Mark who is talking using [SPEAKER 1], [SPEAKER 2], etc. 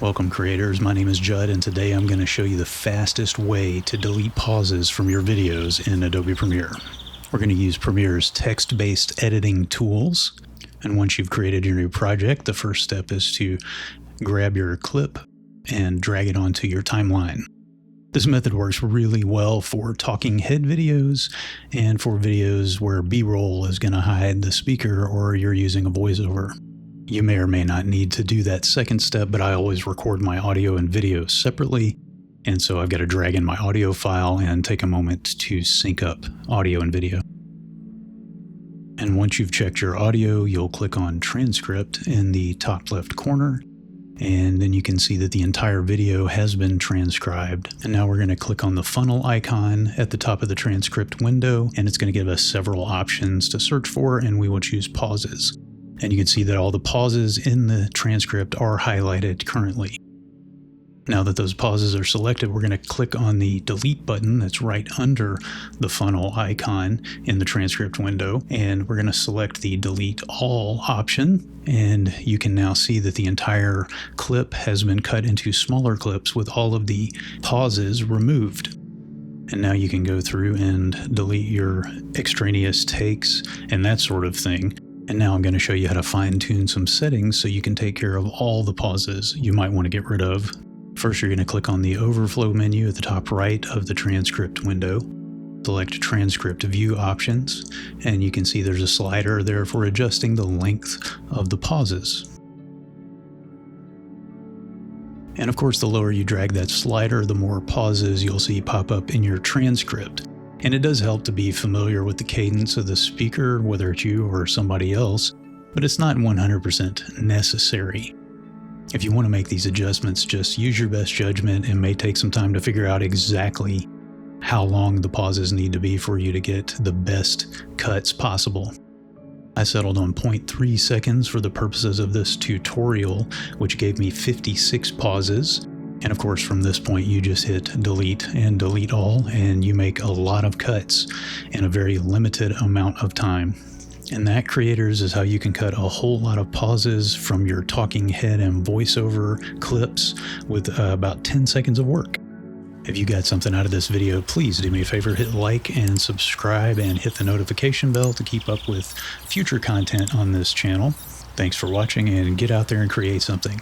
[SPEAKER 1] Welcome creators, my name is Judd and today I'm going to show you the fastest way to delete pauses from your videos in Adobe Premiere. We're going to use Premiere's text-based editing tools, and once you've created your new project, the first step is to grab your clip and drag it onto your timeline. This method works really well for talking head videos and for videos where B-roll is going to hide the speaker or you're using a voiceover. You may or may not need to do that second step, but I always record my audio and video separately, and so I've got to drag in my audio file and take a moment to sync up audio and video. And once you've checked your audio, you'll click on Transcript in the top left corner, and then you can see that the entire video has been transcribed. And now we're going to click on the funnel icon at the top of the transcript window, and it's going to give us several options to search for, and we will choose pauses. And you can see that all the pauses in the transcript are highlighted currently. Now that those pauses are selected, we're going to click on the delete button that's right under the funnel icon in the transcript window, and we're going to select the delete all option, and you can now see that the entire clip has been cut into smaller clips with all of the pauses removed. And now you can go through and delete your extraneous takes and that sort of thing. And now I'm going to show you how to fine-tune some settings so you can take care of all the pauses you might want to get rid of. First, you're going to click on the overflow menu at the top right of the transcript window. Select transcript view options, and you can see there's a slider there for adjusting the length of the pauses. And of course, the lower you drag that slider, the more pauses you'll see pop up in your transcript. And it does help to be familiar with the cadence of the speaker, whether it's you or somebody else, but it's not 100% necessary. If you want to make these adjustments, just use your best judgment. It may take some time to figure out exactly how long the pauses need to be for you to get the best cuts possible. I settled on 0.3 seconds for the purposes of this tutorial, which gave me 56 pauses. And of course, from this point, you just hit delete and delete all, and you make a lot of cuts in a very limited amount of time. And that, creators, is how you can cut a whole lot of pauses from your talking head and voiceover clips with about 10 seconds of work. If you got something out of this video, please do me a favor, hit like and subscribe and hit the notification bell to keep up with future content on this channel. Thanks for watching, and get out there and create something.